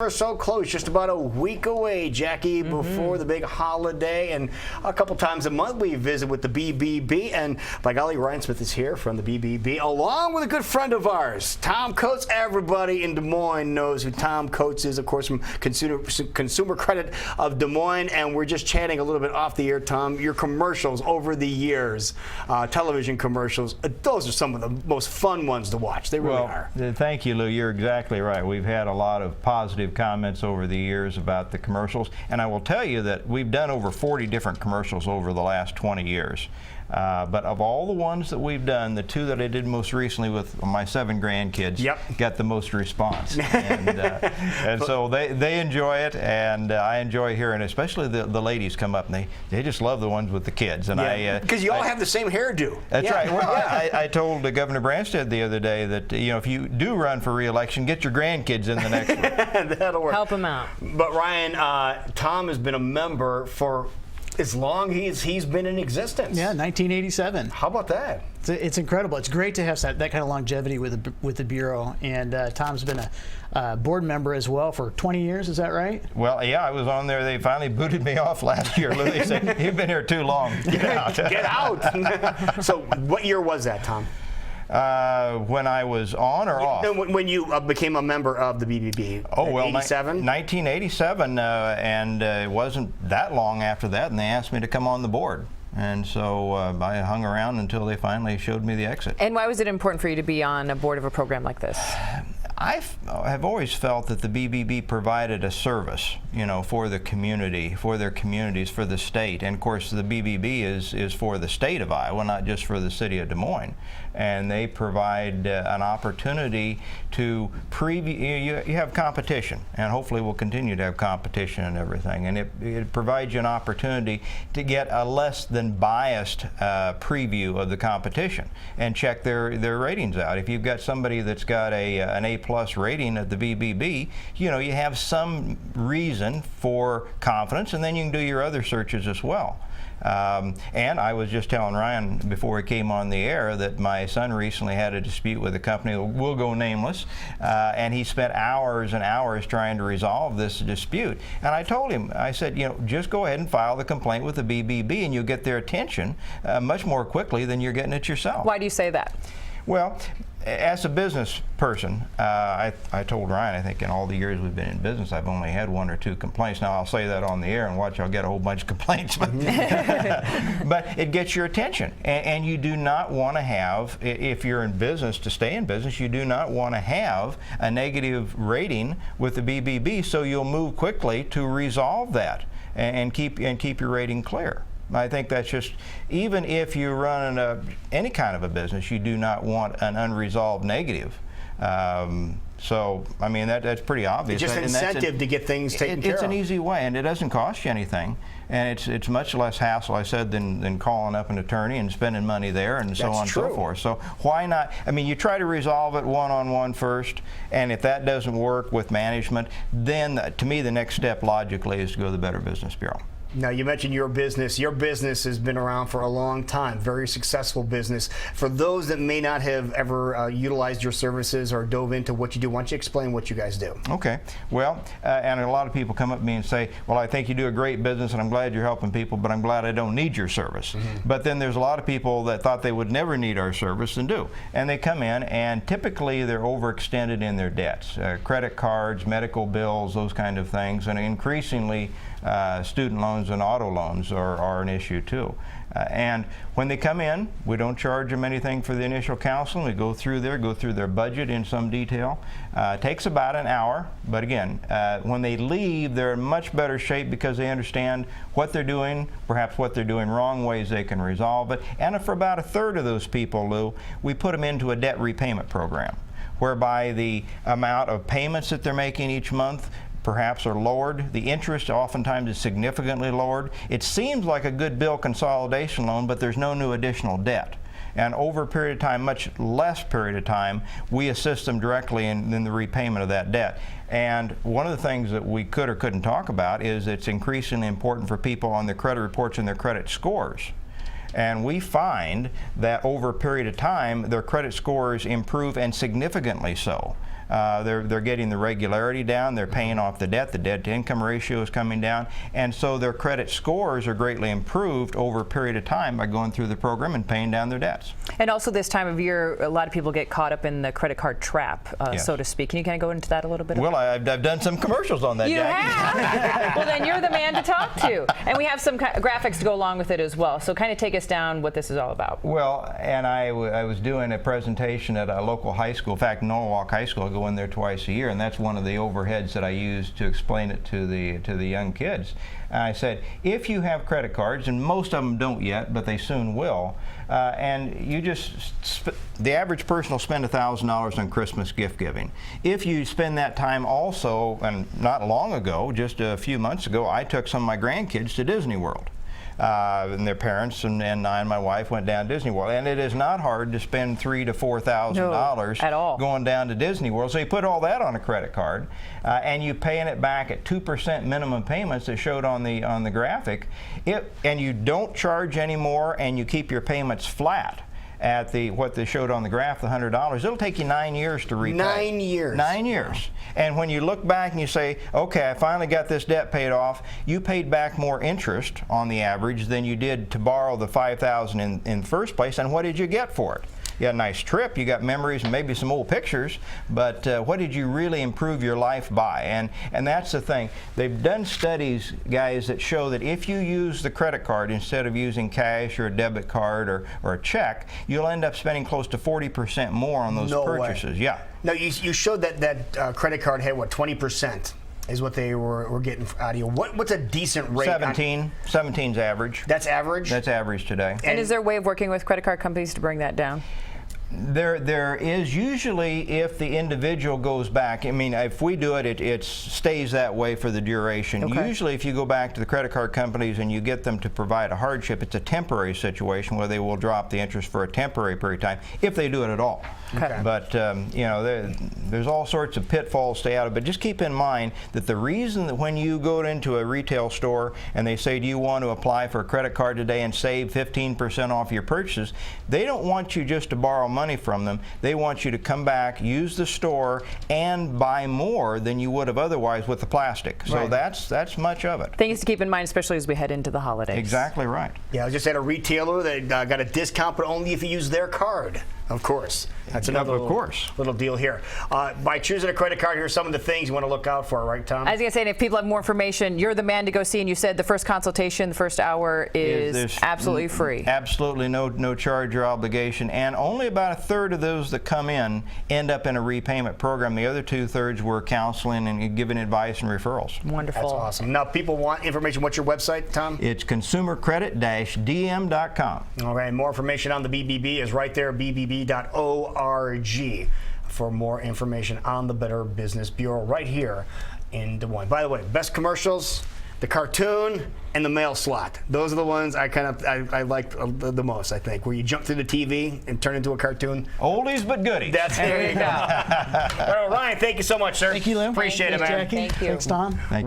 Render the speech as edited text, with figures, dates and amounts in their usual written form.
We're so close, just about a week away, Jackie, before the big holiday, and a couple times a month we visit with the BBB, and by golly, Ryan Smith is here from the BBB, along with a good friend of ours, Tom Coates. Everybody in Des Moines knows who Tom Coates is, of course, from Consumer Credit of Des Moines, and we're just chatting a little bit off the air, Tom. Your commercials over the years, television commercials, those are some of the most fun ones to watch. They really are. Thank you, Lou. You're exactly right. We've had a lot of positive comments over the years about the commercials, and I will tell you that we've done over 40 different commercials over the last 20 years. But of all the ones that we've done, the two that I did most recently with my 7 grandkids got the most response. And so they enjoy it, and I enjoy hearing it, especially the ladies come up and they just love the ones with the kids. And because you all have the same hairdo. That's right. Well, I told Governor Branstad the other day that, you know, if you do run for re-election, get your grandkids in the next one. That'll work. Help them out. But Ryan, Tom has been a member for as long as he's been in existence. Yeah, 1987. How about that? It's incredible. It's great to have that kind of longevity with the Bureau. And Tom's been a board member as well for 20 years. Is that right? Well, yeah, I was on there. They finally booted me off last year. They said, "You've been here too long. Get out." Get out. So what year was that, Tom? When I was on or off? When you became a member of the BBB. Oh, well, 87? 1987, and it wasn't that long after that, and they asked me to come on the board. And so I hung around until they finally showed me the exit. And why was it important for you to be on a board of a program like this? I have always felt that the BBB provided a service, you know, for the community, for their communities, for the state. And of course, the BBB is for the state of Iowa, not just for the city of Des Moines. And they provide an opportunity to preview. You have competition, and hopefully we'll continue to have competition and everything. And it provides you an opportunity to get a less than biased preview of the competition and check their ratings out. If you've got somebody that's got an A+ rating at the BBB, you know, you have some reason for confidence, and then you can do your other searches as well. And I was just telling Ryan before he came on the air that my son recently had a dispute with a company, we'll go nameless, and he spent hours and hours trying to resolve this dispute. And I told him, I said, you know, just go ahead and file the complaint with the BBB and you'll get their attention much more quickly than you're getting it yourself. Why do you say that? Well, as a business person, I told Ryan, I think in all the years we've been in business, I've only had 1 or 2 complaints. Now I'll say that on the air and watch, I'll get a whole bunch of complaints. But, but it gets your attention. And you do not want to have, if you're in business, to stay in business, you do not want to have a negative rating with the BBB, so you'll move quickly to resolve that and keep your rating clear. I think that's just, even if you're running any kind of a business, you do not want an unresolved negative. So, I mean, that's pretty obvious. It's just an incentive to get things taken care of. It's an easy way, and it doesn't cost you anything. And it's much less hassle, I said, than calling up an attorney and spending money there and so on and so forth. So why not? I mean, you try to resolve it one-on-one first, and if that doesn't work with management, then to me the next step logically is to go to the Better Business Bureau. Now, you mentioned your business. Your business has been around for a long time, very successful business. For those that may not have ever utilized your services or dove into what you do, why don't you explain what you guys do? Okay. Well, and a lot of people come up to me and say, well, I think you do a great business and I'm glad you're helping people, but I'm glad I don't need your service. But then there's a lot of people that thought they would never need our service and do. And they come in, and typically they're overextended in their debts. Credit cards, medical bills, those kind of things, and increasingly student loans and auto loans are an issue too. And when they come in, we don't charge them anything for the initial counseling. We go through their budget in some detail. It takes about an hour, but again, when they leave, they're in much better shape because they understand what they're doing, perhaps what they're doing wrong, ways they can resolve it. And for about 1/3 of those people, Lou, we put them into a debt repayment program, whereby the amount of payments that they're making each month perhaps are lowered. The interest oftentimes is significantly lowered. It seems like a good bill consolidation loan, but there's no new additional debt. And over a period of time, much less period of time, we assist them directly in the repayment of that debt. And one of the things that we could or couldn't talk about is it's increasingly important for people on their credit reports and their credit scores. And we find that over a period of time, their credit scores improve, and significantly so. They're getting the regularity down. They're paying off the debt. The debt-to-income ratio is coming down, and so their credit scores are greatly improved over a period of time by going through the program and paying down their debts. And also this time of year, a lot of people get caught up in the credit card trap, Yes. so to speak. Can you kind of go into that a little bit? Well, I've done some commercials on that, You Jackie. have? Well, then you're the man to talk to. And we have some graphics to go along with it as well. So kind of take us down what this is all about. Well, and I was doing a presentation at a local high school. In fact, Norwalk High School. I go in there twice a year, and that's one of the overheads that I use to explain it to the young kids. And I said, if you have credit cards, and most of them don't yet, but they soon will, and you the average person will spend $1,000 on Christmas gift giving. If you spend that time also, and not long ago, just a few months ago, I took some of my grandkids to Disney World. And their parents and I and my wife went down to Disney World, and it is not hard to spend $3,000 to $4,000 at all going down to Disney World. So you put all that on a credit card, and you paying it back at 2% minimum payments that showed on the graphic, and you don't charge anymore, and you keep your payments flat at what they showed on the graph, the $100. It'll take you 9 years to repay. 9 years. 9 years. And when you look back and you say, okay, I finally got this debt paid off, you paid back more interest on the average than you did to borrow the $5,000 in the first place. And what did you get for it? You got a nice trip, you got memories and maybe some old pictures, but what did you really improve your life by? And that's the thing. They've done studies, guys, that show that if you use the credit card instead of using cash or a debit card or a check, you'll end up spending close to 40% more on those purchases. Way. Yeah. Now, you showed that credit card had, what, 20%? Is what they were getting out of you. What's a decent rate? 17's average. That's average? That's average today. And is there a way of working with credit card companies to bring that down? There is usually, if the individual goes back, I mean, if we do it, it stays that way for the duration. Okay. Usually if you go back to the credit card companies and you get them to provide a hardship, it's a temporary situation where they will drop the interest for a temporary period of time, if they do it at all. Okay. But you know, there's all sorts of pitfalls, stay out of it. But just keep in mind that the reason that when you go into a retail store and they say, do you want to apply for a credit card today and save 15% off your purchases, they don't want you just to borrow money from them. They want you to come back, use the store, and buy more than you would have otherwise with the plastic. So Right. that's much of it. Things to keep in mind, especially as we head into the holidays. Exactly right. Yeah, I just had a retailer that got a discount, but only if you use their card. Of course. That's another little deal here. By choosing a credit card, here's some of the things you want to look out for, right, Tom? I was going to say, and if people have more information, you're the man to go see, and you said the first consultation, the first hour is absolutely free. Absolutely no charge or obligation, and only about a third of those that come in end up in a repayment program. The other 2/3 were counseling and giving advice and referrals. Wonderful. That's awesome. Now, people want information. What's your website, Tom? It's consumercredit-dm.com. All right, more information on the BBB is right there, bbb.org, for more information on the Better Business Bureau right here in Des Moines. By the way, best commercials, the cartoon, and the mail slot. Those are the ones I like the most, I think, where you jump through the TV and turn into a cartoon. Oldies but goodies. There you go. Well, Ryan, thank you so much, sir. Thank you, Lou. Appreciate it, Thanks, man. Jackie. Thank you. Thanks, Tom. Thank you.